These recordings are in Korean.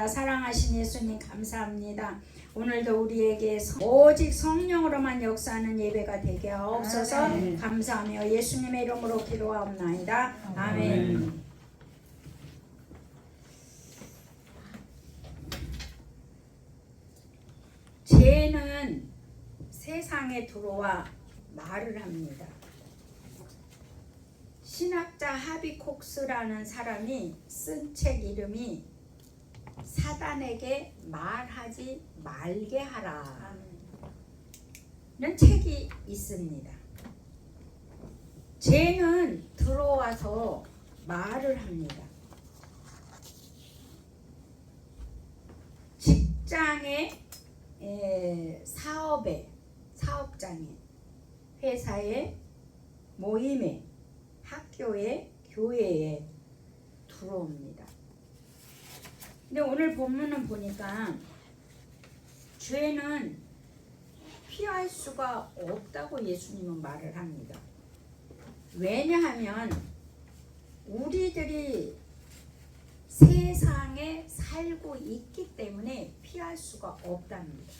감사합니다. 사랑하신 예수님 감사합니다. 오늘도 우리에게 오직 성령으로만 역사하는 예배가 되게 하옵소서. 감사하며 예수님의 이름으로 기도하옵나이다. 아멘. 죄는 세상에 들어와 말을 합니다. 신학자 하비콕스라는 사람이 쓴 책 이름이 사단에게 말하지 말게 하라 는 책이 있습니다. 죄는 들어와서 말을 합니다. 직장에, 사업에, 사업장에, 회사에, 모임에, 학교에, 교회에 들어옵니다. 근데 오늘 본문은 보니까 죄는 피할 수가 없다고 예수님은 말을 합니다. 왜냐하면 우리들이 세상에 살고 있기 때문에 피할 수가 없답니다.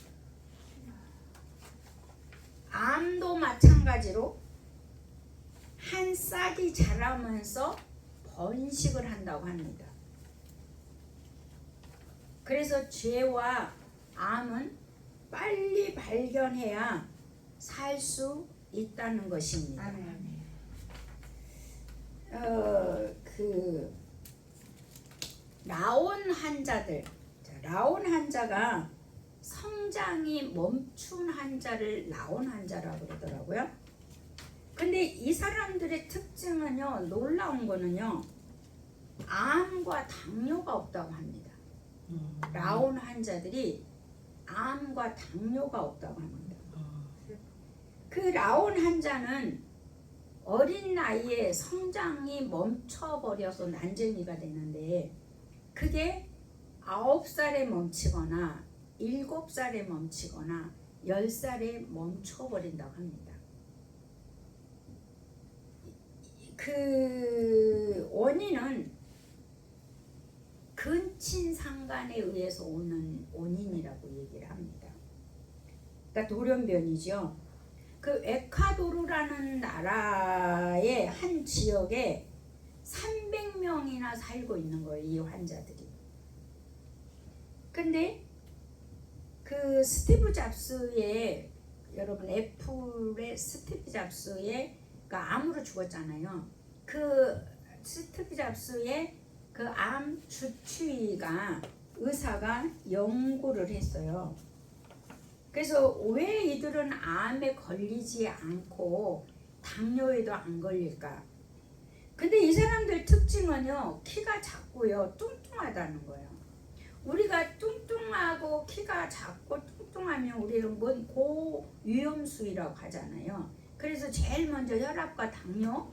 암도 마찬가지로 한 싹이 자라면서 번식을 한다고 합니다. 그래서 죄와 암은 빨리 발견해야 살 수 있다는 것입니다. 라온 환자들, 라온 환자가 성장이 멈춘 환자를 라온 환자라고 그러더라고요. 근데 이 사람들의 특징은요, 놀라운 거는요, 암과 당뇨가 없다고 합니다. 라온 환자들이 암과 당뇨가 없다고 합니다. 그 라온 환자는 어린 나이에 성장이 멈춰버려서 난쟁이가 되는데 그게 9살에 멈추거나 7살에 멈추거나 10살에 멈춰버린다고 합니다. 그 원인은 근친상간에 의해서 오는 원인이라고 얘기를 합니다. 그러니까 돌연변이죠. 그 에콰도르라는 나라의 한 지역에 300명이나 살고 있는 거예요, 이 환자들이. 근데 그 스티브 잡스의, 여러분 애플의 스티브 잡스의 암으로 죽었잖아요. 그 스티브 잡스의 그 암 주치의가, 의사가 연구를 했어요. 그래서 왜 이들은 암에 걸리지 않고 당뇨에도 안 걸릴까? 근데 이 사람들 특징은요, 키가 작고요, 뚱뚱하다는 거예요. 우리가 뚱뚱하고 키가 작고 뚱뚱하면 우리는 뭔 고위험수위라고 하잖아요. 그래서 제일 먼저 혈압과 당뇨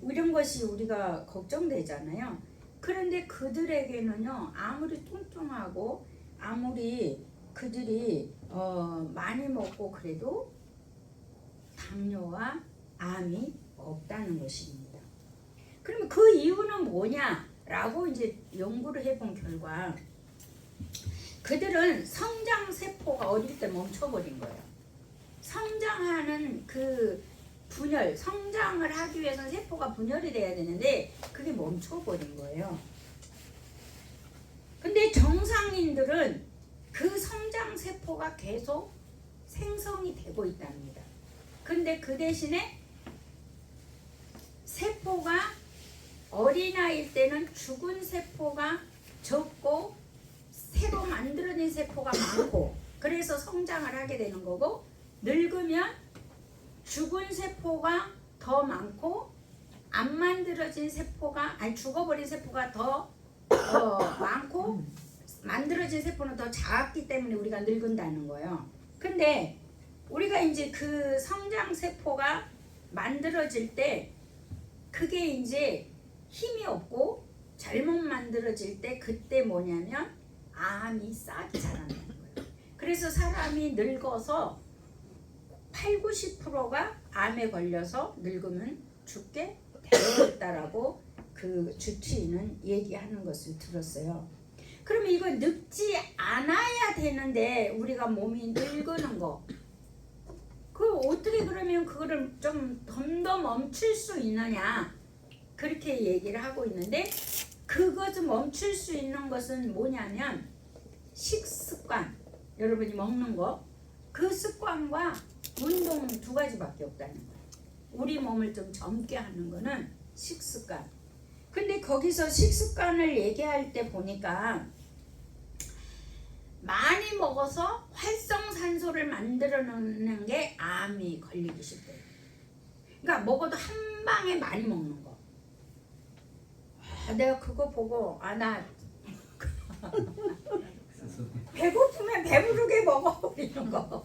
이런 것이 우리가 걱정되잖아요. 그런데 그들에게는요, 아무리 뚱뚱하고 아무리 그들이 많이 먹고 그래도 당뇨와 암이 없다는 것입니다. 그러면 그 이유는 뭐냐라고 이제 연구를 해본 결과 그들은 성장세포가 어릴 때 멈춰버린 거예요. 성장하는 그 분열, 성장을 하기 위해서는 세포가 분열이 돼야 되는데 그게 멈춰버린 거예요. 근데 정상인들은 그 성장세포가 계속 생성이 되고 있답니다. 근데 그 대신에 세포가 어린아이일 때는 죽은 세포가 적고 새로 만들어진 세포가 많고 그래서 성장을 하게 되는 거고, 늙으면 죽은 세포가 더 많고 안 만들어진 세포가, 아니 죽어버린 세포가 더 많고 만들어진 세포는 더 작기 때문에 우리가 늙은다는 거예요. 근데 우리가 이제 그 성장 세포가 만들어질 때 그게 이제 힘이 없고 잘못 만들어질 때 그때 뭐냐면 암이 싹이 자라나는 거예요. 그래서 사람이 늙어서 80~90%가 암에 걸려서 늙으면 죽게 되어 있다라고 그 주치의는 얘기하는 것을 들었어요. 그러면 이거 늙지 않아야 되는데 우리가 몸이 늙는 거. 그 어떻게 그러면 그거를 좀 더 멈출 수 있느냐 그렇게 얘기를 하고 있는데 그것을 멈출 수 있는 것은 뭐냐면 식습관 여러분이 먹는 거 그 습관과 운동 두 가지밖에 없다는 거예요. 우리 몸을 좀 젊게 하는 거는 식습관. 근데 거기서 식습관을 얘기할 때 보니까 많이 먹어서 활성산소를 만들어내는 게 암이 걸리기 쉽대요. 그러니까 먹어도 한 방에 많이 먹는 거. 내가 그거 보고 나 배고프면 배부르게 먹어버리는 거.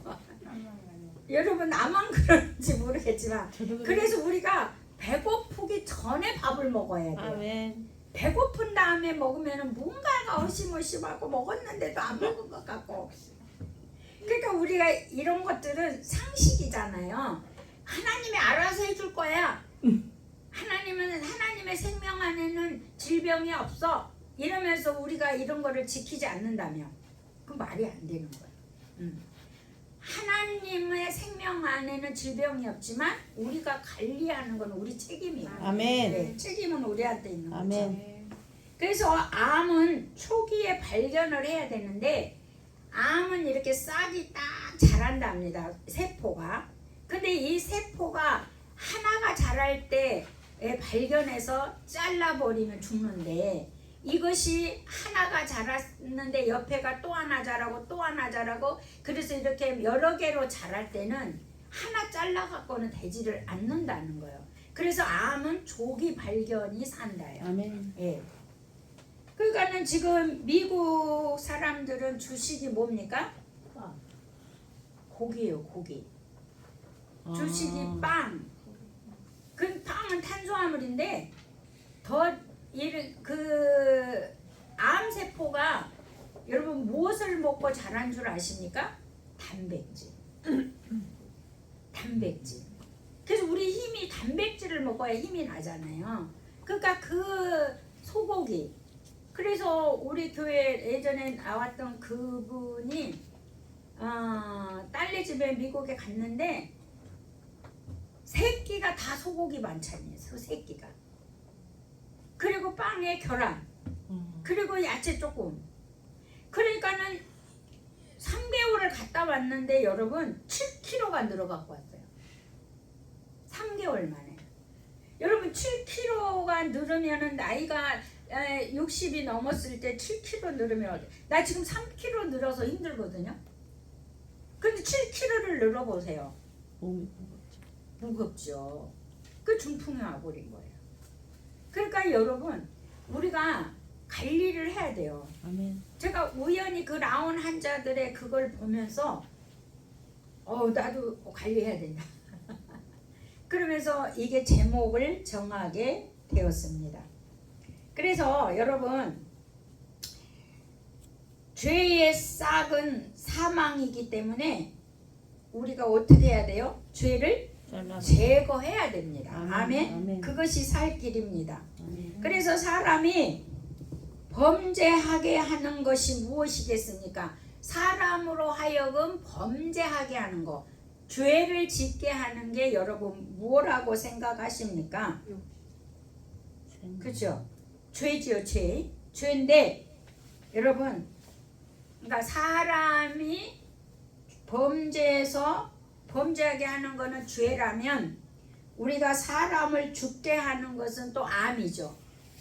여러분 나만 그런지 모르겠지만 그래서 우리가 배고프기 전에 밥을 먹어야 돼요. 아멘. 배고픈 다음에 먹으면 뭔가가 어심어심하고 먹었는데도 안 먹은 것 같고. 그러니까 우리가 이런 것들은 상식이잖아요. 하나님이 알아서 해줄 거야. 하나님은 하나님의 생명 안에는 질병이 없어. 이러면서 우리가 이런 거를 지키지 않는다면 그 말이 안 되는 거야. 하나님의 생명 안에는 질병이 없지만 우리가 관리하는 건 우리 책임이에요. 아멘. 네, 책임은 우리한테 있는 거죠. 아멘. 그래서 암은 초기에 발견을 해야 되는데 암은 이렇게 싹이 딱 자란답니다. 세포가. 근데 이 세포가 하나가 자랄 때 발견해서 잘라버리면 죽는데 이것이 하나가 자랐는데 옆에가 또 하나 자라고 또 하나 자라고 그래서 이렇게 여러 개로 자랄 때는 하나 잘라갖고는 되지를 않는다는 거예요. 그래서 암은 조기 발견이 산다요. 아멘. 예. 그러니까는 지금 미국 사람들은 주식이 뭡니까? 고기예요, 고기. 주식이 빵. 그 빵은 탄수화물인데 암세포가 여러분 무엇을 먹고 자란 줄 아십니까? 단백질. 단백질. 그래서 우리 힘이 단백질을 먹어야 힘이 나잖아요. 그러니까 그 소고기. 그래서 우리 교회 예전에 나왔던 그분이 딸네 집에 미국에 갔는데 새끼가 다 소고기 반찬이에요. 새끼가. 그리고 빵에 계란. 그리고 야채 조금. 그러니까는 3개월을 갔다 왔는데 여러분 7kg가 늘어갖고 왔어요. 3개월 만에. 여러분 7kg가 늘으면은 나이가 60이 넘었을 때 7kg 늘으면 나 지금 3kg 늘어서 힘들거든요. 근데 7kg를 늘어보세요. 몸이 무겁죠. 그 중풍이 와버린 거예요. 그러니까 여러분 우리가 관리를 해야 돼요. 아멘. 제가 우연히 그 라온 환자들의 그걸 보면서 나도 관리해야 된다. 그러면서 이게 제목을 정하게 되었습니다. 그래서 여러분 죄의 싹은 사망이기 때문에 우리가 어떻게 해야 돼요? 죄를 제거해야 됩니다. 아멘. 아멘. 그것이 살 길입니다. 아멘. 그래서 사람이 범죄하게 하는 것이 무엇이겠습니까? 사람으로 하여금 범죄하게 하는 거. 죄를 짓게 하는 게 여러분 뭐라고 생각하십니까? 그죠? 죄지요, 죄. 죄인데 여러분 그러니까 사람이 범죄해서 범죄하게 하는 거는 죄라면 우리가 사람을 죽게 하는 것은 또 암이죠.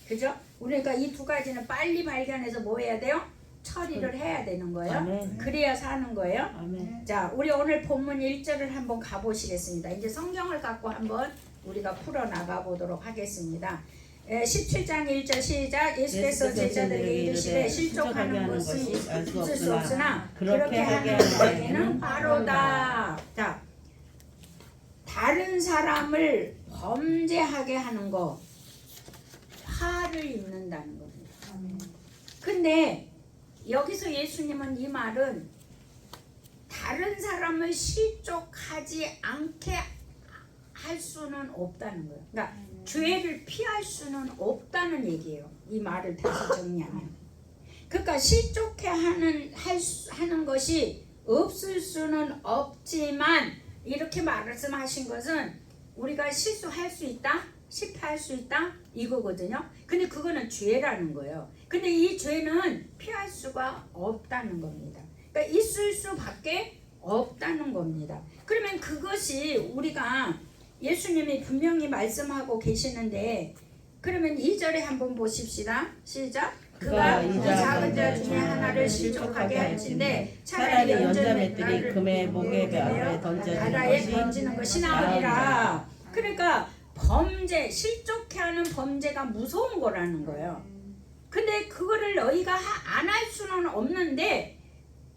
그죠? 우리가 이 두 가지는 빨리 발견해서 뭐 해야 돼요? 처리를 해야 되는 거예요. 아멘. 그래야 사는 거예요. 아멘. 자, 우리 오늘 본문 1절을 한번 가보시겠습니다. 이제 성경을 갖고 한번 우리가 풀어나가 보도록 하겠습니다. 17장 1절 시작. 예수께서 제자들에게 이르시되 실족하는 것이 있을 수 없으나 그렇게 하는 자에게는 화로다. 자, 다른 사람을 범죄하게 하는 거 화를 입는다는 겁니다. 근데 여기서 예수님은 이 말은 다른 사람을 실족하지 않게 할 수는 없다는 거예요. 그러니까 죄를 피할 수는 없다는 얘기예요. 이 말을 다시 정리하면. 그러니까 실족해 하는 것이 없을 수는 없지만 이렇게 말씀하신 것은 우리가 실수할 수 있다, 실패할 수 있다 이거거든요. 근데 그거는 죄라는 거예요. 근데 이 죄는 피할 수가 없다는 겁니다. 그러니까 있을 수밖에 없다는 겁니다. 그러면 그것이 우리가 예수님이 분명히 말씀하고 계시는데 그러면 2절에 한번 보십시다. 시작. 그가 이 작은 자 중에 하나를 실족하게 할진대 차라리 연자맷들이 금의 목에 베어 바다에 던지는 것이 나으리라. 그러니까 범죄, 실족해 하는 범죄가 무서운 거라는 거예요. 근데 그거를 너희가 안 할 수는 없는데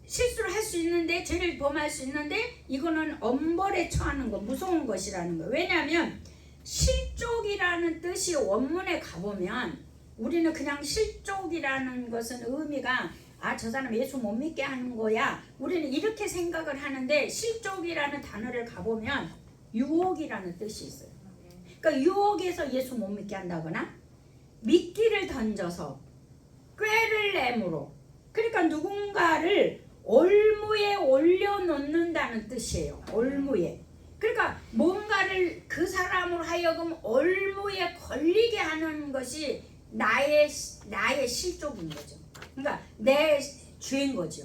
실수를 할 수 있는데 죄를 범할 수 있는데 이거는 엄벌에 처하는 거, 무서운 것이라는 거예요. 왜냐하면 실족이라는 뜻이 원문에 가보면 우리는 그냥 실족이라는 것은 의미가 저 사람 예수 못 믿게 하는 거야. 우리는 이렇게 생각을 하는데 실족이라는 단어를 가보면 유혹이라는 뜻이 있어요. 그러니까 유혹에서 예수 못 믿게 한다거나 미끼를 던져서 꾀를 내므로 그러니까 누군가를 올무에 올려놓는다는 뜻이에요. 올무에. 그러니까 뭔가를 그 사람으로 하여금 올무에 걸리게 하는 것이 나의 실족인 거죠. 그러니까 내 죄인 거죠.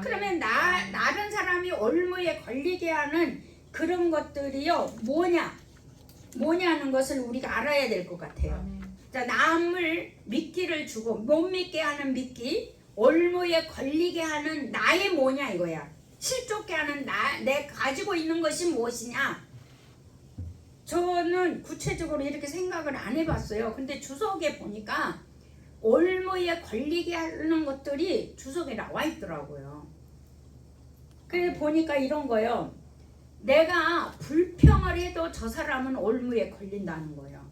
그러면 다른 사람이 올무에 걸리게 하는 그런 것들이요 뭐냐는 것을 우리가 알아야 될 것 같아요. 자, 남을 미끼를 주고 못 믿게 하는 미끼, 올무에 걸리게 하는 나의 뭐냐 이거야. 실족게 하는 내 가지고 있는 것이 무엇이냐. 저는 구체적으로 이렇게 생각을 안 해봤어요. 근데 주석에 보니까 올무에 걸리게 하는 것들이 주석에 나와 있더라고요. 그래서 보니까 이런 거요. 내가 불평을 해도 저 사람은 올무에 걸린다는 거예요.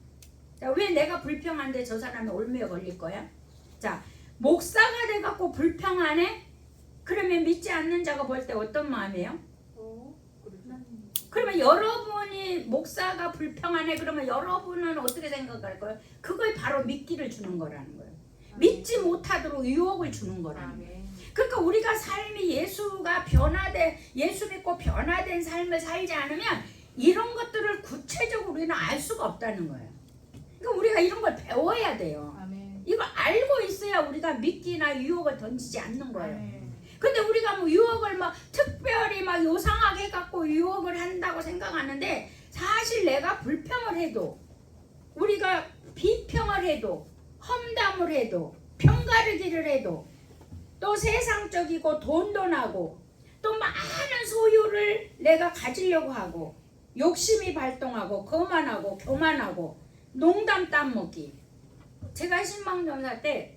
자, 왜 내가 불평한데 저 사람이 올무에 걸릴 거야? 자, 목사가 돼갖고 불평하네? 그러면 믿지 않는 자가 볼 때 어떤 마음이에요? 그러면 여러분이 목사가 불평하네 그러면 여러분은 어떻게 생각할 거예요? 그걸 바로 미끼를 주는 거라는 거예요. 믿지 못하도록 유혹을 주는 거라는 거예요. 그러니까 우리가 삶이 예수 믿고 변화된 삶을 살지 않으면 이런 것들을 구체적으로 우리는 알 수가 없다는 거예요. 그러니까 우리가 이런 걸 배워야 돼요. 이걸 알고 있어야 우리가 미끼나 유혹을 던지지 않는 거예요. 근데 우리가 뭐 유혹을 막 특별히 막 요상하게 해갖고 유혹을 한다고 생각하는데 사실 내가 불평을 해도 우리가 비평을 해도 험담을 해도 편가르기를 해도 또 세상적이고 돈도 나고 또 많은 소유를 내가 가지려고 하고 욕심이 발동하고 거만하고 교만하고 농담 따먹기. 제가 신방전사 때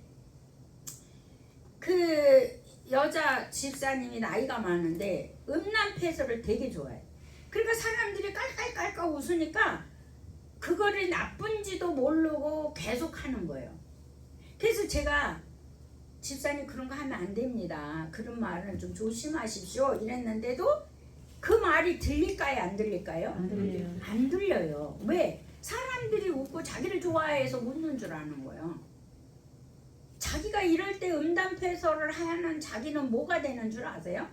그 여자 집사님이 나이가 많은데 음란패설을 되게 좋아해. 그러니까 사람들이 깔깔깔깔 웃으니까 그거를 나쁜지도 모르고 계속 하는 거예요. 그래서 제가 집사님 그런 거 하면 안 됩니다. 그런 말은 좀 조심하십시오 이랬는데도 그 말이 들릴까요 안 들릴까요? 안 들려요. 안 들려요. 왜? 사람들이 웃고 자기를 좋아해서 웃는 줄 아는 거예요. 자기가 이럴 때 음담패설을 하는 자기는 뭐가 되는 줄 아세요?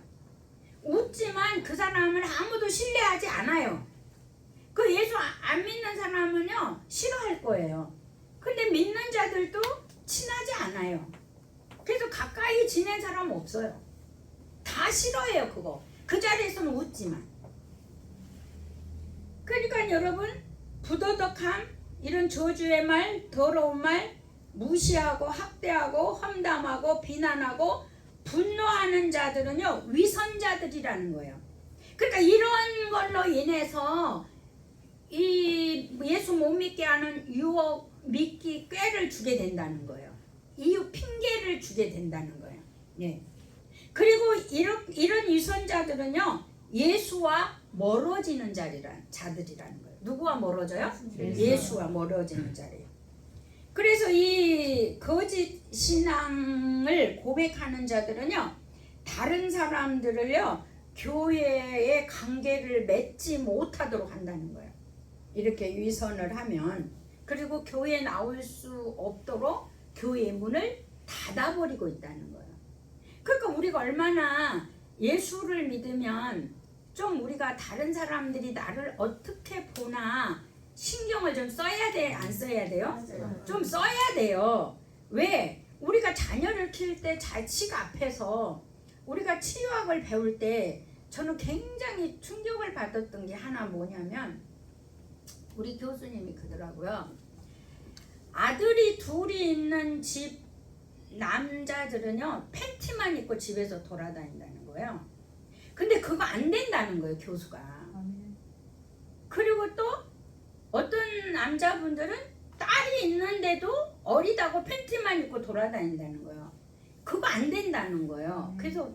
웃지만 그 사람을 아무도 신뢰하지 않아요. 그 예수 안 믿는 사람은요 싫어할 거예요. 근데 믿는 자들도 친하지 않아요. 그래서 가까이 지낸 사람 없어요. 다 싫어해요 그거. 그 자리에서는 웃지만. 그러니까 여러분 부도덕함 이런 저주의 말 더러운 말 무시하고 학대하고 험담하고 비난하고 분노하는 자들은요 위선자들이라는 거예요. 그러니까 이런 걸로 인해서 이 예수 못 믿게 하는 유혹, 미끼, 꾀를 주게 된다는 거예요. 이유 핑계를 주게 된다는 거예요. 예. 그리고 이런 위선자들은요 예수와 멀어지는 자들이라는 거예요. 누구와 멀어져요? 예수와 멀어지는 자리예요. 그래서 이 거짓 신앙을 고백하는 자들은요 다른 사람들을요 교회의 관계를 맺지 못하도록 한다는 거예요. 이렇게 위선을 하면. 그리고 교회에 나올 수 없도록 교회의 문을 닫아버리고 있다는 거예요. 그러니까 우리가 얼마나 예수를 믿으면 좀 우리가 다른 사람들이 나를 어떻게 보나 신경을 좀 써야 돼, 안 써야 돼요? 좀 써야 돼요. 왜? 우리가 자녀를 키울 때 자식 앞에서 우리가 치유학을 배울 때 저는 굉장히 충격을 받았던 게 하나 뭐냐면 우리 교수님이 그러더라고요. 아들이 둘이 있는 집 남자들은요 팬티만 입고 집에서 돌아다닌다는 거예요. 근데 그거 안 된다는 거예요, 교수가. 그리고 또 어떤 남자분들은 딸이 있는데도 어리다고 팬티만 입고 돌아다닌다는 거예요. 그거 안 된다는 거예요. 그래서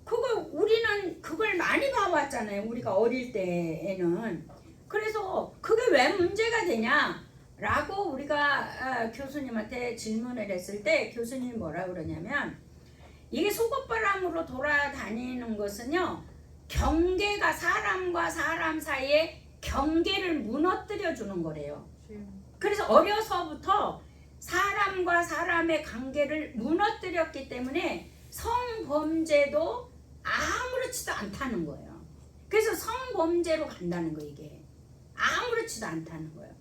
그거 우리는 그걸 많이 봐왔잖아요, 우리가 어릴 때에는. 그래서 그게 왜 문제가 되냐 라고 우리가 교수님한테 질문을 했을 때 교수님이 뭐라 그러냐면 이게 속옷바람으로 돌아다니는 것은요 경계가 사람과 사람 사이에 경계를 무너뜨려 주는 거래요. 그래서 어려서부터 사람과 사람의 관계를 무너뜨렸기 때문에 성범죄도 아무렇지도 않다는 거예요. 그래서 성범죄로 간다는 거 이게 아무렇지도 않다는 거예요.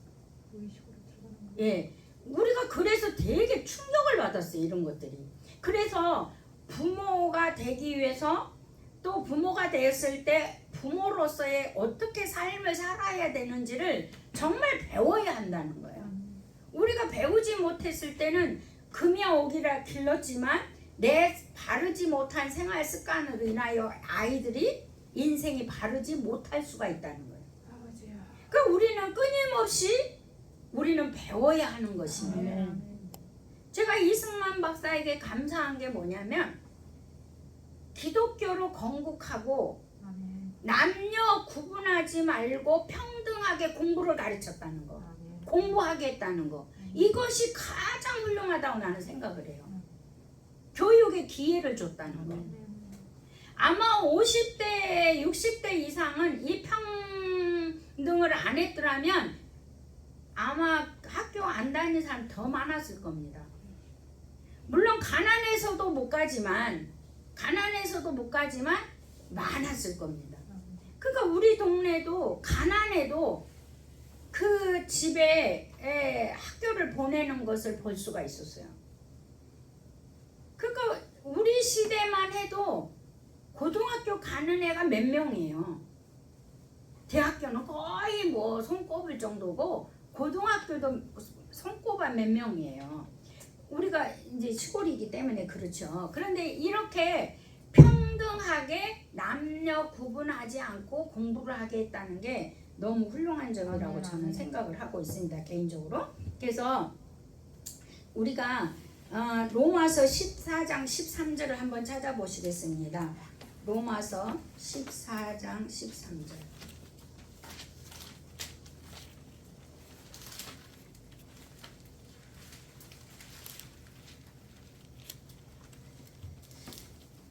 예, 우리가 그래서 되게 충격을 받았어요, 이런 것들이. 그래서 부모가 되기 위해서 또 부모가 되었을 때 부모로서의 어떻게 삶을 살아야 되는지를 정말 배워야 한다는 거예요. 우리가 배우지 못했을 때는 금이야 오기라 길렀지만 내 바르지 못한 생활 습관으로 인하여 아이들이 인생이 바르지 못할 수가 있다는 거예요. 그러니까 우리는 끊임없이 우리는 배워야 하는 것입니다. 제가 이승만 박사에게 감사한 게 뭐냐면 기독교로 건국하고 남녀 구분하지 말고 평등하게 공부를 가르쳤다는 거, 공부하게 했다는 거, 이것이 가장 훌륭하다고 나는 생각을 해요. 교육의 기회를 줬다는 거. 아마 50대 60대 이상은 이 평등을 안 했더라면 아마 학교 안 다니는 사람 더 많았을 겁니다. 물론 가난해서도 못 가지만 많았을 겁니다. 그러니까 우리 동네도 가난해도 그 집에 학교를 보내는 것을 볼 수가 있었어요. 그러니까 우리 시대만 해도 고등학교 가는 애가 몇 명이에요. 대학교는 거의 뭐 손꼽을 정도고 고등학교도 손꼽아 몇 명이에요. 우리가 이제 시골이기 때문에 그렇죠. 그런데 이렇게 평등하게 남녀 구분하지 않고 공부를 하게 했다는 게 너무 훌륭한 점이라고 저는 생각을 하고 있습니다, 개인적으로. 그래서 우리가 로마서 14장 13절을 한번 찾아보시겠습니다. 로마서 14장 13절.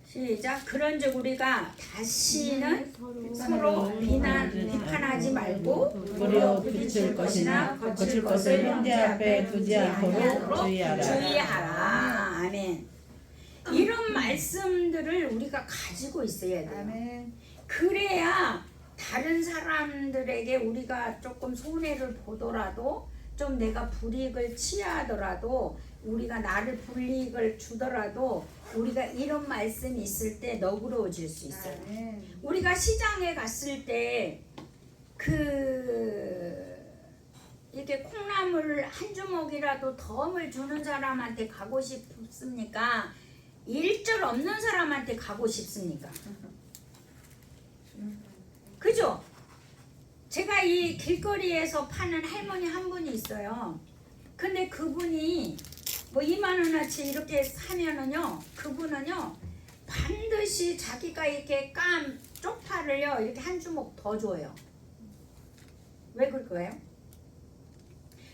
시작. 그런즉 우리가 다시는 서로 비판하지 말고 무려 부딪힐 것이나 거칠 것을 형제 앞에 두지 않도록 주의하라. 아멘. 이런 말씀들을 우리가 가지고 있어야 돼요. 아멘. 그래야 다른 사람들에게 우리가 조금 손해를 보더라도 좀 내가 불이익을 취하더라도 우리가 나를 불이익을 주더라도 우리가 이런 말씀이 있을 때 너그러워질 수 있어요. 우리가 시장에 갔을 때 이렇게 콩나물 한 주먹이라도 덤을 주는 사람한테 가고 싶습니까? 일절 없는 사람한테 가고 싶습니까? 그죠? 제가 이 길거리에서 파는 할머니 한 분이 있어요. 근데 그분이 뭐 2만 원어치 이렇게 사면은요, 그분은요 반드시 자기가 이렇게 깐 쪽파를요 이렇게 한 주먹 더 줘요. 왜 그럴까요?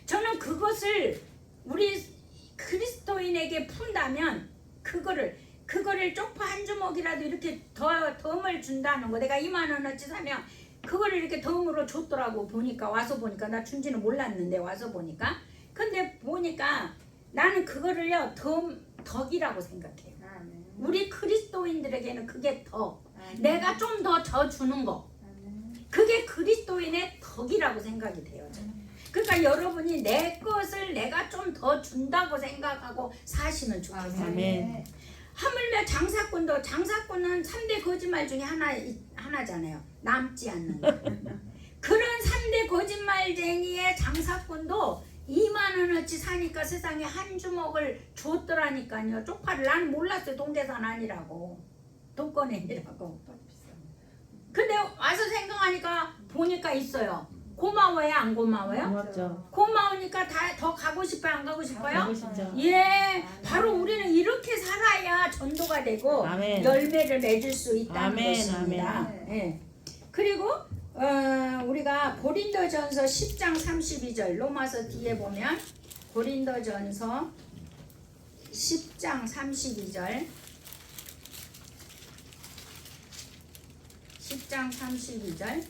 저는 그것을 우리 그리스도인에게 푼다면 그거를 쪽파 한 주먹이라도 이렇게 덤을 준다는 거. 내가 2만 원어치 사면 그거를 이렇게 덤으로 줬더라고. 와서 보니까 나 준지는 몰랐는데 와서 보니까. 근데 보니까 나는 그거를요 덕이라고 생각해요. 아멘. 우리 그리스도인들에게는 그게 덕. 아멘. 내가 좀 더 주는 거. 아멘. 그게 그리스도인의 덕이라고 생각이 돼요. 저는. 그러니까 여러분이 내 것을 내가 좀 더 준다고 생각하고 사시면 좋겠어요. 아멘. 하물며 장사꾼도 장사꾼은 3대 거짓말 중에 하나잖아요. 남지 않는 거. 그런 3대 거짓말쟁이의 장사꾼도 2만 원어치 사니까 세상에 한 주먹을 줬더라니까요. 쪽파를 나는 몰랐어요. 동계산 아니라고. 돈꺼내니라고. 근데 와서 생각하니까 보니까 있어요. 고마워요? 안 고마워요? 고맙죠. 고마우니까 다 더 가고 싶어요? 안 가고 싶어요? 가고 싶죠. 예, 바로 우리는 이렇게 살아야 전도가 되고 아멘. 열매를 맺을 수 있다는 아멘, 것입니다. 아멘. 예. 그리고 우리가 고린도전서 10장 32절 로마서 뒤에 보면 고린도전서 10장 32절 10장 32절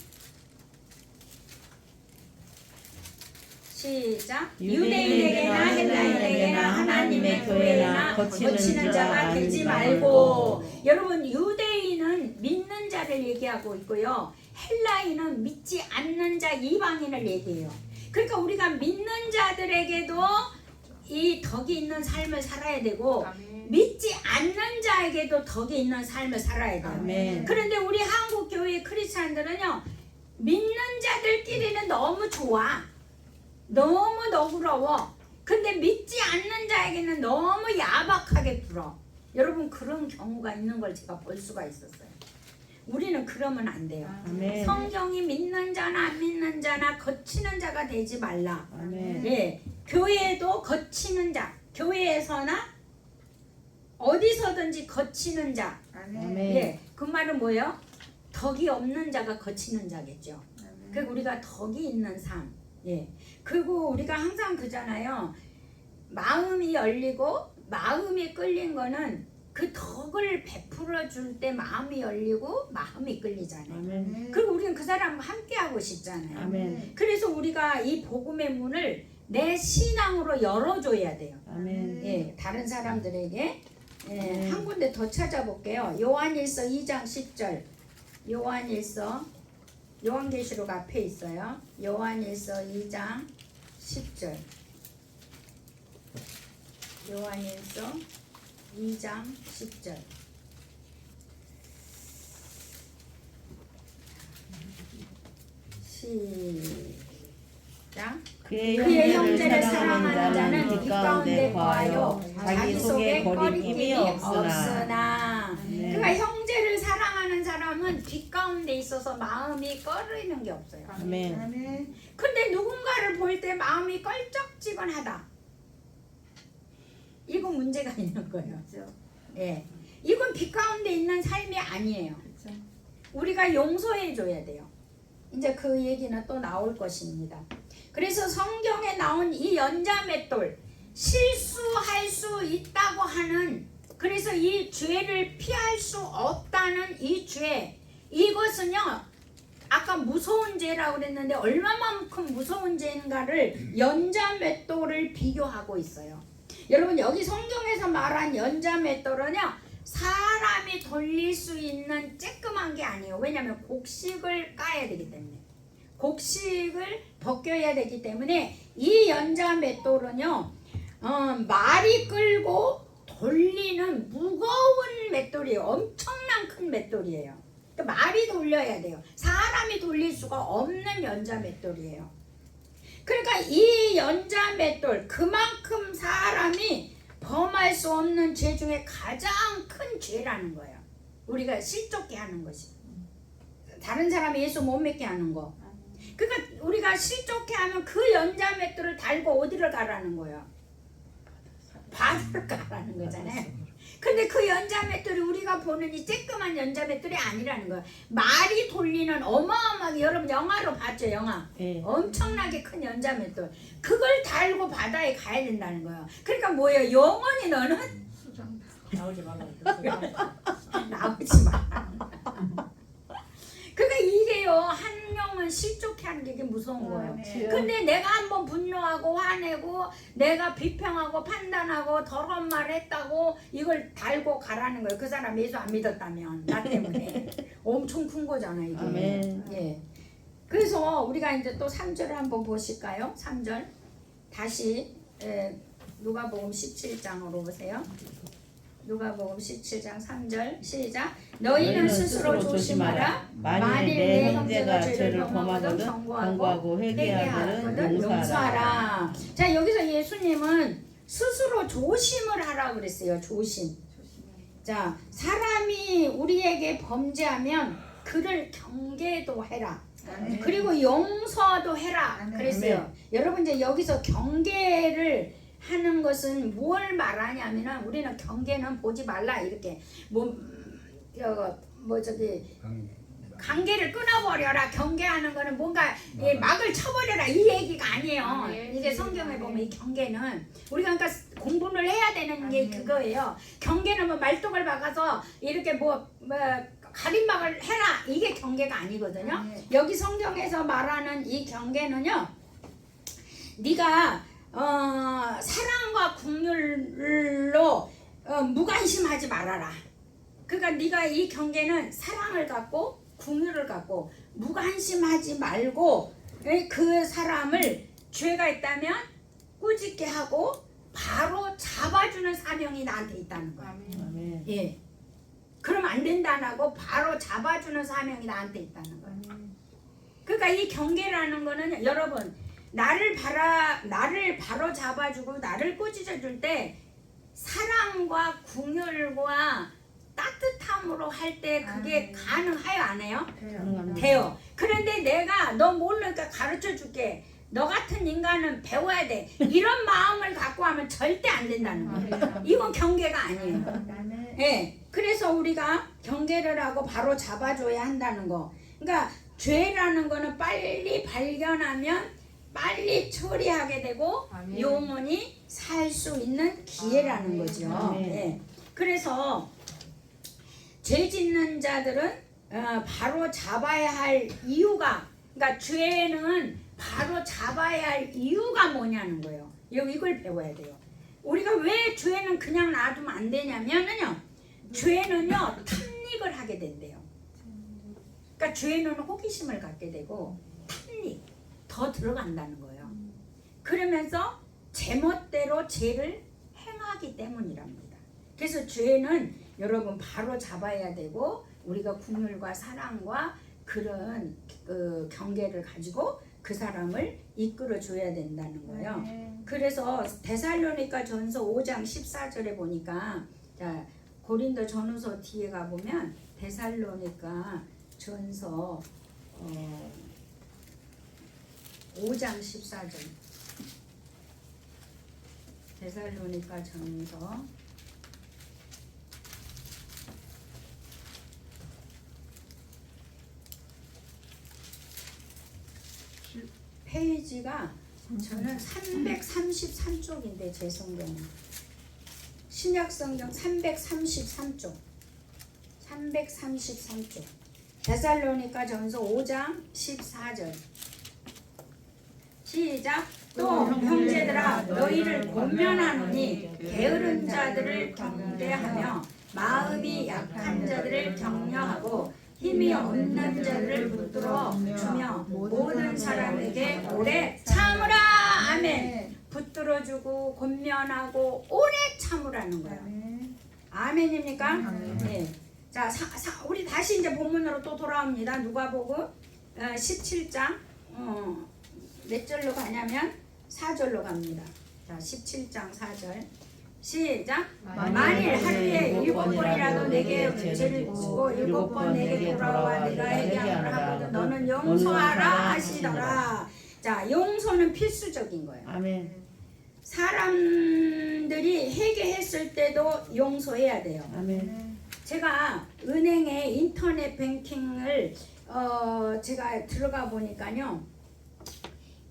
시작. 유대인에게나 헬라인에게나 하나님의 교회나 거치는 자가 되지 말고. 여러분 유대인은 믿는 자를 얘기하고 있고요. 헬라인은 믿지 않는 자 이방인을 얘기해요. 그러니까 우리가 믿는 자들에게도 이 덕이 있는 삶을 살아야 되고 아멘. 믿지 않는 자에게도 덕이 있는 삶을 살아야 돼요. 아멘. 그런데 우리 한국 교회 크리스찬들은요 믿는 자들끼리는 너무 좋아. 너무 너그러워. 근데 믿지 않는 자에게는 너무 야박하게 굴어. 여러분 그런 경우가 있는 걸 제가 볼 수가 있었어요. 우리는 그러면 안 돼요. 아멘. 성경이 믿는 자나 안 믿는 자나 거치는 자가 되지 말라. 아멘. 예, 교회도 거치는 자, 교회에서나 어디서든지 거치는 자. 아멘. 아멘. 예, 그 말은 뭐예요? 덕이 없는 자가 거치는 자겠죠. 아멘. 그 우리가 덕이 있는 삶. 예. 그리고 우리가 항상 그잖아요. 마음이 열리고 마음이 끌린 거는 그 덕을 베풀어 줄 때 마음이 열리고 마음이 끌리잖아요. 아멘. 그리고 우리는 그 사람과 함께 하고 싶잖아요. 아멘. 그래서 우리가 이 복음의 문을 내 신앙으로 열어줘야 돼요. 아멘. 예, 다른 사람들에게. 예, 네. 한 군데 더 찾아볼게요. 요한일서 2장 10절. 요한일서 요한계시록 앞에 있어요. 요한일서 2장 10절. 요한일서 2장 10절. 시작. 그의 형제를 사랑하는 자는 빛 가운데 거하여 자기 속에 꺼리낌이 없으나. 네. 그러니까 형제를 사랑하는 사람은 빛 가운데 있어서 마음이 꺼리는 게 없어요. 아멘. 아멘. 근데 누군가를 볼 때 마음이 껄쩍지근하다. 이거 문제가 있는 거예요. 그렇죠. 예, 이건 빛 가운데 있는 삶이 아니에요. 그렇죠. 우리가 용서해 줘야 돼요. 이제 그 얘기는 또 나올 것입니다. 그래서 성경에 나온 이 연자맷돌, 실수할 수 있다고 하는, 그래서 이 죄를 피할 수 없다는 이 죄, 이것은요 아까 무서운 죄라고 그랬는데 얼마만큼 무서운 죄인가를 연자맷돌을 비교하고 있어요. 여러분 여기 성경에서 말한 연자맷돌은요 사람이 돌릴 수 있는 쬐끄만 게 아니에요. 왜냐하면 곡식을 까야 되기 때문에, 곡식을 벗겨야 되기 때문에 이 연자맷돌은요 말이 끌고 돌리는 무거운 맷돌이에요. 엄청난 큰 맷돌이에요. 그러니까 말이 돌려야 돼요. 사람이 돌릴 수가 없는 연자맷돌이에요. 그러니까 이 연자맷돌, 그만큼 사람이 범할 수 없는 죄 중에 가장 큰 죄라는 거예요. 우리가 실족게 하는 것이. 다른 사람이 예수 못 믿게 하는 거. 그러니까 우리가 실족해 하면 그 연자맷돌을 달고 어디를 가라는 거예요? 바다를 가라는 거잖아요. 근데 그 연자맷돌이 우리가 보는 이 쬐끄만 연자맷돌이 아니라는 거예요. 말이 돌리는 어마어마하게, 여러분 영화로 봤죠, 영화. 예. 엄청나게 큰 연자맷돌. 그걸 달고 바다에 가야 된다는 거예요. 그러니까 뭐예요? 영원히 너는 나오지 말라. 나오지 마. 그러니까 이게요, 한 명은 실족해 하는 게 이게 무서운 거예요. 네. 근데 내가 한번 분노하고 화내고 내가 비평하고 판단하고 더러운 말 했다고 이걸 달고 가라는 거예요. 그 사람 예수 안 믿었다면 나 때문에 엄청 큰 거잖아 이게. 아멘. 예. 그래서 우리가 이제 또 3절을 한번 보실까요? 3절 다시 누가복음 17장으로 보세요. 누가복음 17장 3절 시작. 너희는 스스로 조심하라. 만일 내 형제가 죄를 범하거든 경고하고 회개하거든 용서하라. 자, 여기서 예수님은 스스로 조심을 하라 그랬어요. 조심. 자, 사람이 우리에게 범죄하면 그를 경계도 해라. 그리고 용서도 해라 그랬어요. 여러분 이제 여기서 경계를 하는 것은 뭘 말하냐면은 우리는 경계는 보지 말라 이렇게 관계를 끊어버려라. 경계하는 거는 뭔가 막을 쳐버려라 이 얘기가 아니에요. 이게 성경에 보면 이 경계는 우리가 그러니까 공부를 해야 되는 게 그거예요. 경계는 뭐 말뚝을 박아서 이렇게 가림막을 해라 이게 경계가 아니거든요. 여기 성경에서 말하는 이 경계는요, 네가 사랑과 긍휼로 무관심하지 말아라. 그러니까 네가 이 경계는 사랑을 갖고 긍휼을 갖고 무관심하지 말고 그 사람을 죄가 있다면 꾸짖게 하고 바로 잡아주는 사명이 나한테 있다는 거야. 아멘. 예. 그럼 안 된다고 바로 잡아주는 사명이 나한테 있다는 거야. 그러니까 이 경계라는 거는 여러분 나를 바로 잡아주고 나를 꾸짖어 줄 때 사랑과 긍휼과 따뜻함으로 할 때 그게 가능해요 안 해요? 돼요. 그런데 내가 너 모르니까 가르쳐 줄게. 너 같은 인간은 배워야 돼. 이런 마음을 갖고 하면 절대 안 된다는 거예요. 이건 경계가 아니에요. 예. 그래서 우리가 경계를 하고 바로 잡아줘야 한다는 거. 그러니까 죄라는 거는 빨리 발견하면 빨리 처리하게 되고 영원히 살 수 있는 기회라는 거죠. 예. 그래서 죄 짓는 자들은 바로 잡아야 할 이유가, 그러니까 죄는 바로 잡아야 할 이유가 뭐냐는 거예요. 이걸 배워야 돼요. 우리가 왜 죄는 그냥 놔두면 안 되냐면요, 죄는요 탐닉을 하게 된대요. 그러니까 죄는 호기심을 갖게 되고 탐닉 더 들어간다는 거예요. 그러면서 제멋대로 죄를 행하기 때문이랍니다. 그래서 죄는 여러분 바로 잡아야 되고 우리가 긍휼과 사랑과 그런 경계를 가지고 그 사람을 이끌어 줘야 된다는 거예요. 그래서 데살로니가 전서 5장 14절에 보니까, 자, 고린도 전후서 뒤에 가보면 데살로니가 전서 5장 14절, 데살로니가 전서 페이지가 저는 333쪽인데 제 성경은 신약 성경 333쪽 데살로니가 전서 5장 14절 시작. 또 형제들아 너희를 권면하노니 게으른 자들을 경계하며 마음이 약한 자들을 격려하고 힘이 없는 자들을 붙들어 주며 모든 사람에게 오래 참으라. 아멘. 붙들어 주고 권면하고 오래 참으라는 거예요. 아멘입니까? 네. 자, 우리 다시 이제 본문으로 또 돌아옵니다. 누가복음 17장 몇 절로 가냐면 4절로 갑니다. 자, 17장 4절 시작. 만일 하루에 7번이라도 내게 죄를 지고 7번 내게 돌아와 내가 회개하노라 하거든 너는 용서하라 하시더라. 자, 용서는 필수적인 거예요. 아멘. 사람들이 회개했을 때도 용서해야 돼요. 아멘. 제가 은행에 인터넷 뱅킹을 제가 들어가 보니까요,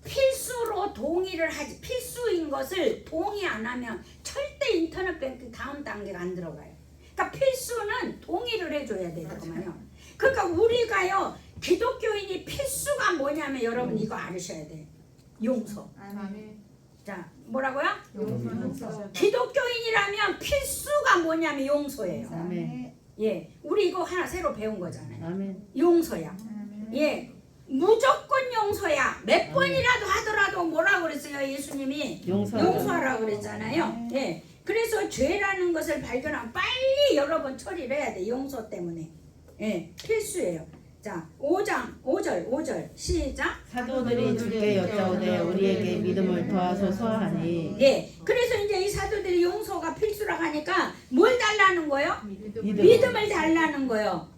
필수로 동의를 하지, 필수인 것을 동의 안 하면 절대 인터넷 뱅킹 다음 단계가 안 들어가요. 그러니까 필수는 동의를 해줘야 되거든요. 그러니까 우리가요 기독교인이 필수가 뭐냐면 여러분 이거 알으셔야 돼. 용서. 아멘. 자, 뭐라고요? 용서. 기독교인이라면 필수가 뭐냐면 용서예요. 아멘. 예, 우리 이거 하나 새로 배운 거잖아요. 아멘. 용서야. 예, 무조건 용서야. 몇 번이라도 하더라도 뭐라고 그랬어요? 예수님이 용서하라고 그랬잖아요. 예, 그래서 죄라는 것을 발견하면 빨리 여러분 처리를 해야 돼. 용서 때문에. 예, 필수예요. 자, 5절 시작. 사도들이 주께 여짜오되 우리에게 믿음을 더하소서 하니. 예, 그래서 이제 이 사도들이 용서가 필수라고 하니까 뭘 달라는 거예요? 믿음. 믿음을 달라는 거예요.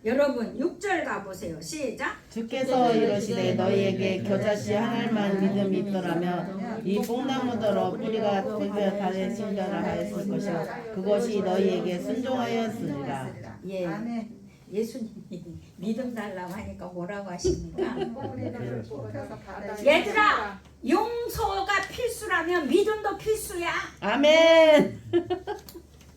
여러분 6절 가보세요. 시작. 주께서 이르시되 너희에게 겨자씨 하나만 믿음이 있더라면 이 뽕나무더러 뿌리가 되어 달에 심겨라 하였을 것이요 그것이 너희에게 순종하였으리라. 예, 예수님이 믿음 달라고 하니까 뭐라고 하십니까? 얘들아, 용서가 필수라면 믿음도 필수야. 아멘.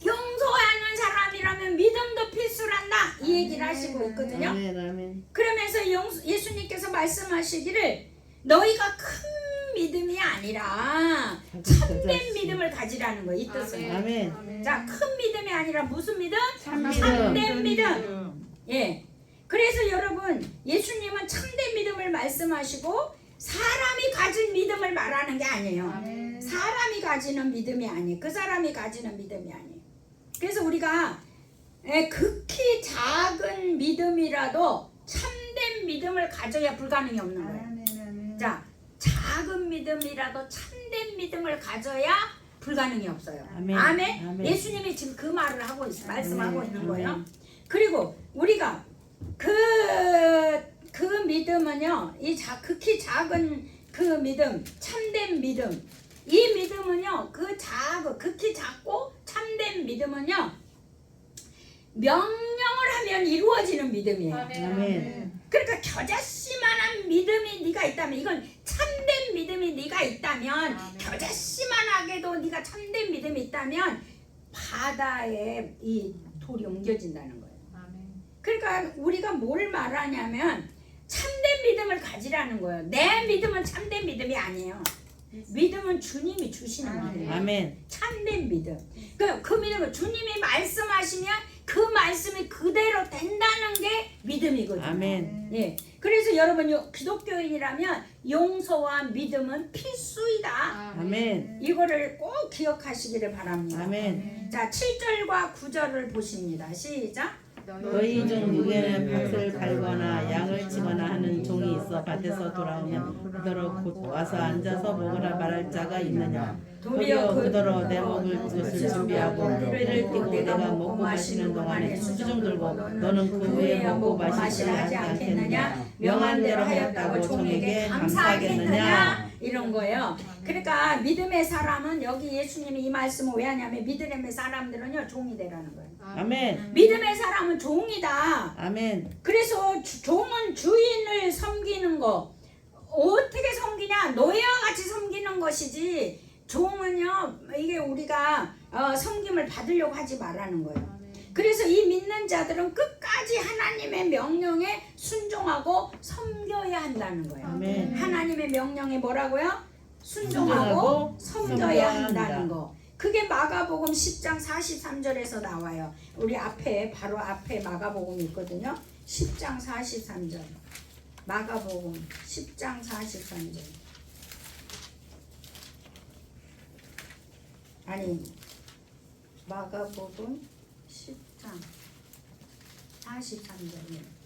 용서하는 사람이라면 믿음도 필수란다. 이 얘기를 하시고 있거든요. 아멘. 아멘. 그러면서 예수님께서 말씀하시기를 너희가 큰 믿음이 아니라 참된 믿음을 가지라는 거예요. 이 뜻은. 아멘. 자, 큰 믿음이 아니라 무슨 믿음? 참믿음. 참된 믿음. 예. 그래서 여러분 예수님은 참된 믿음을 말씀하시고 사람이 가진 믿음을 말하는 게 아니에요. 사람이 가지는 믿음이 아니에요. 그 사람이 가지는 믿음이 아니에요. 그래서 우리가 극히 작은 믿음이라도 참된 믿음을 가져야 불가능이 없는 거예요. 자, 작은 믿음이라도 참된 믿음을 가져야 불가능이 없어요. 아멘. 아멘. 아멘. 예수님이 지금 그 말을 하고 말씀하고 아멘. 있는 거예요. 아멘. 그리고 우리가 그 믿음은요, 극히 작은 그 믿음, 참된 믿음, 이 믿음은요, 극히 작고 참된 믿음은요, 명령을 하면 이루어지는 믿음이에요. 아멘. 그러니까 겨자씨만한 믿음이 네가 있다면, 이건 참된 믿음이 네가 있다면, 겨자씨만하게도 네가 참된 믿음이 있다면 바다에 이 돌이 옮겨진다는 거예요. 그러니까 우리가 뭘 말하냐면 참된 믿음을 가지라는 거예요. 내 믿음은 참된 믿음이 아니에요. 믿음은 주님이 주시는 믿음이에요. 아멘. 참된 믿음. 그 믿음은 주님이 말씀하시면 그 말씀이 그대로 된다는 게 믿음이거든요. 아멘. 예. 그래서 여러분 기독교인이라면 용서와 믿음은 필수이다. 아멘. 이거를 꼭 기억하시기를 바랍니다. 아멘. 자, 7절과 9절을 보십니다. 시작. 너희 중 누구에는 밭을 갈거나 양을 치거나 하는 종이 있어 밭에서 돌아오면 그더러 곧 와서 앉아서 먹으라 말할 자가 있느냐. 도리어 그더러 내 먹을 것을 준비하고 배를 띄고 내가 먹고 마시는 동안에 수중 들고 너는 그 후에 먹고 마시지 하지 않겠느냐. 명한 대로 하였다고 종에게 감사하겠느냐. 이런 거예요. 그러니까 믿음의 사람은, 여기 예수님이 이 말씀을 왜 하냐면 믿음의 사람들은요 종이 되라는 거예요. 아멘. 믿음의 사람은 종이다. 아멘. 그래서 종은 주인을 섬기는 거. 어떻게 섬기냐? 노예와 같이 섬기는 것이지, 종은요 이게 우리가 섬김을 받으려고 하지 말라는 거예요. 그래서 이 믿는 자들은 끝까지 하나님의 명령에 순종하고 섬겨야 한다는 거예요. 아멘. 하나님의 명령에 뭐라고요? 순종하고 섬겨야 한다는 거. 그게 마가복음 10장 43절에서 나와요. 우리 앞에, 바로 앞에 마가복음이 있거든요. 10장 43절. 마가복음 10장 43절. 아니, 마가복음 10장 43절이에요.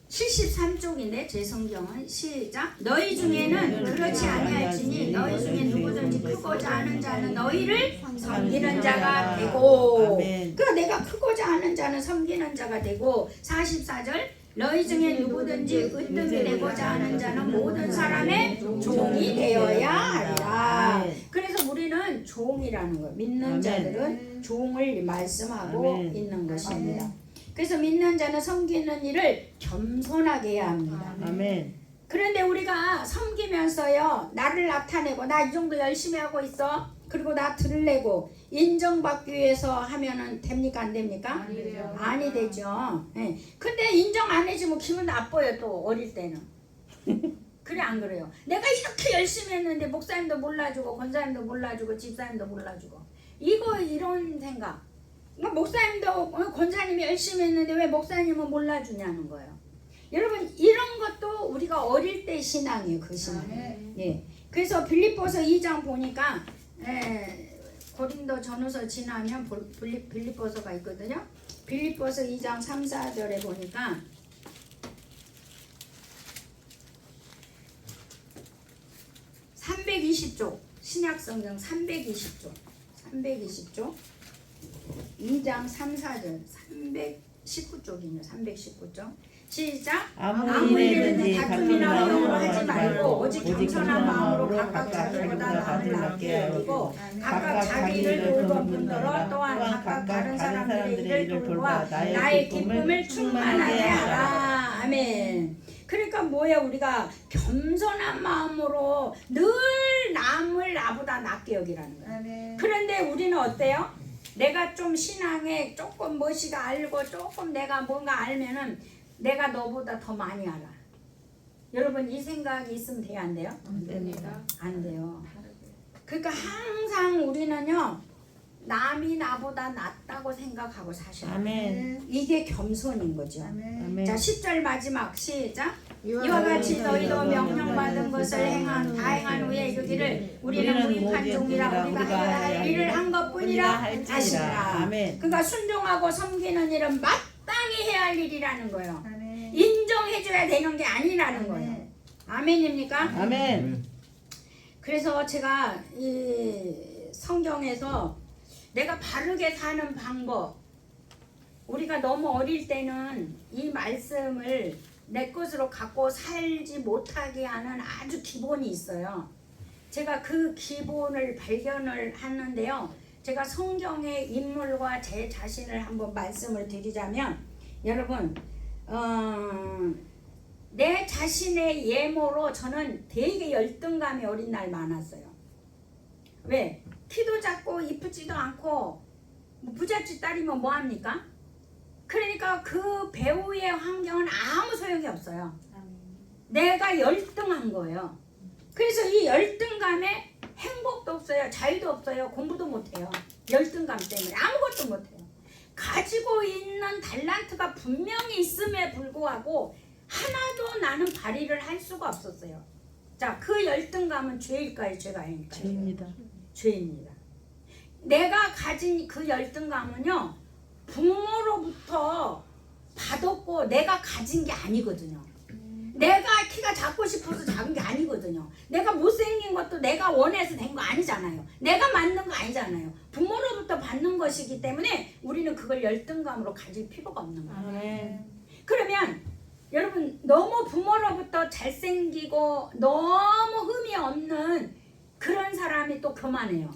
73쪽인데 제 성경은 시작. 너희 중에는 그렇지 아니할지니 너희 중에 누구든지 크고자 하는 자는 너희를 섬기는 자가 되고. 그러니까 내가 크고자 하는 자는 섬기는 자가 되고. 44절. 너희 중에 누구든지 으뜸이 되고자 하는 자는 모든 사람의 종이 되어야 하리라. 그래서 우리는 종이라는 거예요. 믿는 자들은 종을 말씀하고 있는 것입니다. 그래서 믿는 자는 섬기는 일을 겸손하게 해야 합니다. 아멘. 그런데 우리가 섬기면서요, 나를 나타내고 나 이 정도 열심히 하고 있어, 그리고 나 들내고 인정받기 위해서 하면은 됩니까 안 됩니까? 아니 되죠. 예. 근데 인정 안 해주면 기분 나빠요 또 어릴 때는. 그래 안 그래요? 내가 이렇게 열심히 했는데 목사님도 몰라주고 권사님도 몰라주고 집사님도 몰라주고 이거 이런 생각. 그러니까 목사님도 권사님이 열심히 했는데 왜 목사님은 몰라주냐는 거예요. 여러분 이런 것도 우리가 어릴 때 신앙이에요. 그 신앙. 예. 그래서 빌립보서 2장 보니까 고린도 전후서 지나면 빌립보서가 있거든요. 빌립보서 2장 3, 4절에 보니까 (320쪽) 신약성경 320쪽 2장 3, 4절 319쪽이네요. 319쪽 시작. 아무 일이든지 다툼이나 다툼이나 어려움으로 하지 말고 말고 오직 겸손한 마음으로 각각 자기보다 남을 낫게 여기고 각각 자기 일을 돌본 분더러 또한 각각 다른 사람들의 일을 돌보아 나의 기쁨을 충만하게 하라. 아멘. 그러니까 뭐야 우리가 겸손한 마음으로 늘 남을 나보다 낫게 여기라는 거야. 그런데 우리는 어때요? 내가 좀 신앙에 조금 무엇이가 알고 조금 내가 뭔가 알면은 내가 너보다 더 많이 알아. 여러분 이 생각이 있으면 돼요 안 돼요? 안 됩니다. 안 돼요. 그러니까 항상 우리는요 남이 나보다 낫다고 생각하고 사셔야 돼요. 아멘. 이게 겸손인 거죠. 아멘. 자 10절 마지막 시작. 이와 같이 너희도 명령받은 것을 다행한 후에 이르기를 우리는 무익한 종이라 우리가 해야 할 일을 한 것뿐이라 하시니라. 아멘. 그러니까 순종하고 섬기는 일은 마땅히 해야 할 일이라는 거예요. 인정해줘야 되는 게 아니라는 거예요. 아멘입니까? 아멘. 그래서 제가 이 성경에서 내가 바르게 사는 방법, 우리가 너무 어릴 때는 이 말씀을 내 것으로 갖고 살지 못하게 하는 아주 기본이 있어요. 제가 그 기본을 발견을 하는데요. 제가 성경의 인물과 제 자신을 한번 말씀을 드리자면 여러분 내 자신의 예모로 저는 되게 열등감이 어린 날 많았어요. 왜? 키도 작고 이쁘지도 않고 뭐 부잣집 딸이면 뭐합니까? 그러니까 그 배우의 환경은 아무 소용이 없어요. 내가 열등한 거예요. 그래서 이 열등감에 행복도 없어요. 자유도 없어요. 공부도 못해요. 열등감 때문에 아무것도 못해요. 가지고 있는 달란트가 분명히 있음에 불구하고 하나도 나는 발휘를 할 수가 없었어요. 자, 그 열등감은 죄일까요? 죄가 아닐까요? 죄입니다. 죄입니다. 내가 가진 그 열등감은요 부모로부터 받았고 내가 가진 게 아니거든요. 내가 키가 작고 싶어서 작은 게 아니거든요. 내가 못생긴 것도 내가 원해서 된 거 아니잖아요. 내가 만든 거 아니잖아요. 부모로부터 받는 것이기 때문에 우리는 그걸 열등감으로 가질 필요가 없는 거예요. 아멘. 그러면 여러분 너무 부모로부터 잘생기고 너무 흠이 없는 그런 사람이 또 교만해요.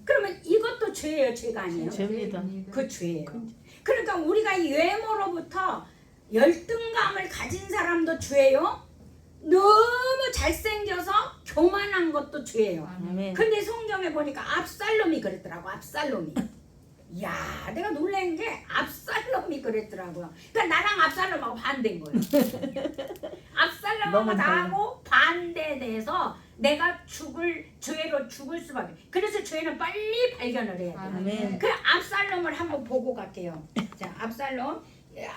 그러면 이것도 죄예요, 죄가 아니에요? 죄입니다. 그 죄예요. 그러니까 우리가 이 외모로부터 열등감을 가진 사람도 죄예요. 너무 잘생겨서 교만한 것도 죄예요. 아멘. 근데 성경에 보니까 압살롬이 그랬더라고. 압살롬이. 야, 내가 놀란 게 압살롬이 그랬더라고요. 그러니까 나랑 압살롬하고 반대인 거예요. 압살롬하고 너무 나하고 반대돼서 내가 죄로 죽을 수밖에. 그래서 죄는 빨리 발견을 해야 돼요. 아멘. 그 압살롬을 한번 보고 갈게요. 자, 압살롬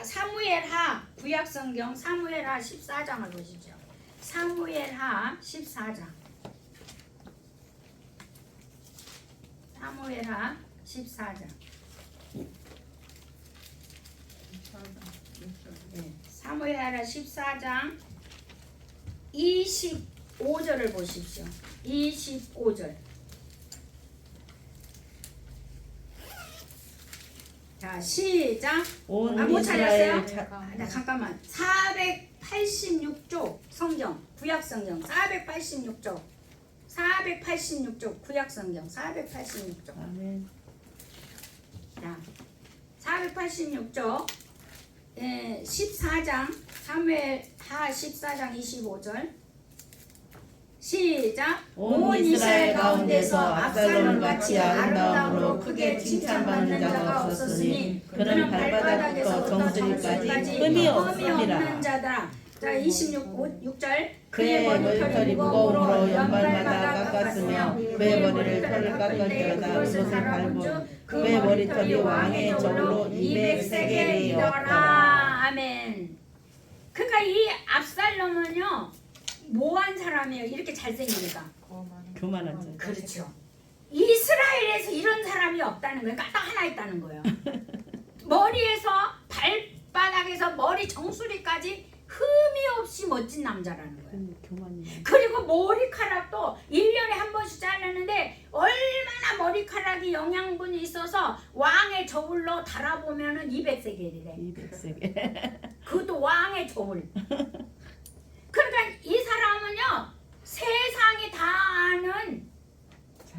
사무엘하 구약성경 사무엘하 14장을 보십시오. 사무엘하 14장. 사무엘하 14장. 네, 사무엘하 14장 25절을 보십시오. 25절. 자, 시작. 온 못 이스라엘 찾았어요? 잠깐만. 486쪽 성경, 구약 성경 486쪽. 486쪽 구약 성경 486쪽. 아멘. 자, 486쪽 14장 사무엘하 14장 25절 시작. 온 이스라엘 가운데서 압살롬 같이 아름다움으로 크게 칭찬받는 자가 없었으니 그는 발바닥부터 정수리까지 흠이 없음이라. 자다. 자 26절. 그의 머리털이 무거움으로 연말마다 깎았으며 그의 머리를 털을 깎을지어다 그것을 밟은 그의 머리털이 왕의 저울로 200세겔이었더라. 아멘. 그러니까 이 압살롬은요 뭐한 사람이에요? 이렇게 잘생기니까. 교만한 자. 그렇죠. 이스라엘에서 이런 사람이 없다는 거예요. 딱 하나 있다는 거예요. 머리에서 발바닥에서 머리 정수리까지 흠이 없이 멋진 남자라는 거예요. 교만이야. 그리고 머리카락도 1년에 한 번씩 자르는데 얼마나 머리카락이 영양분이 있어서 왕의 저울로 달아보면은 200세겔이래. 200세겔. 그것도 왕의 저울. 그러니까 이 사람은요 세상이 다 아는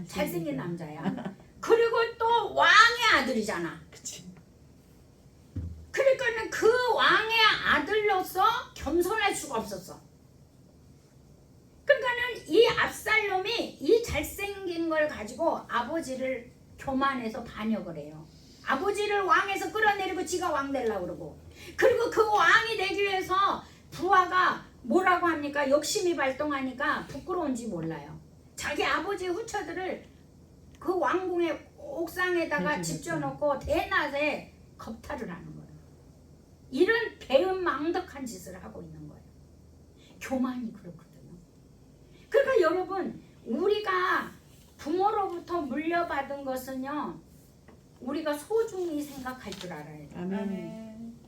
잘생긴 남자야. 그리고 또 왕의 아들이잖아. 그치. 그러니까는 그 왕의 아들로서 겸손할 수가 없었어. 그러니까는 이 압살롬이 이 잘생긴 걸 가지고 아버지를 교만해서 반역을 해요. 아버지를 왕에서 끌어내리고 지가 왕 되려고 그러고. 그리고 그 왕이 되기 위해서 부하가 뭐라고 합니까? 욕심이 발동하니까 부끄러운지 몰라요. 자기 아버지의 후처들을 그 왕궁의 옥상에다가 집져넣고 대낮에 겁탈을 하는 거예요. 이런 배은망덕한 짓을 하고 있는 거예요. 교만이 그렇거든요. 그러니까 여러분 우리가 부모로부터 물려받은 것은요 우리가 소중히 생각할 줄 알아야 돼요. 아멘.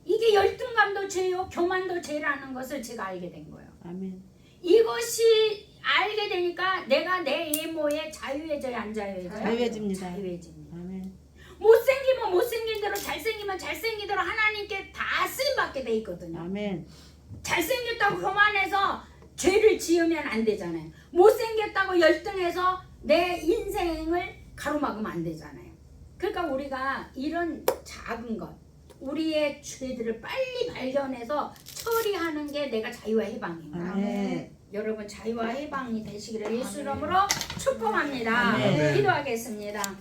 이게 열등감도 죄요 교만도 죄라는 것을 제가 알게 된 거예요. 아멘. 이것이 알게 되니까 내가 내 외모에 자유해져요 안 자유해져요? 자유해집니다. 자유해집니다. 아멘. 못생기면 못생긴 대로 잘생기면 잘생긴 대로 하나님께 다 쓰임받게 돼 있거든요. 아멘. 잘생겼다고 교만해서 죄를 지으면 안 되잖아요. 못생겼다고 열등해서 내 인생을 가로막으면 안 되잖아요. 그러니까 우리가 이런 작은 것 우리의 죄들을 빨리 발견해서 처리하는 게 내가 자유와 해방입니다. 아멘. 여러분 자유와 해방이 되시기를 예수 이름으로 축복합니다. 아멘. 기도하겠습니다.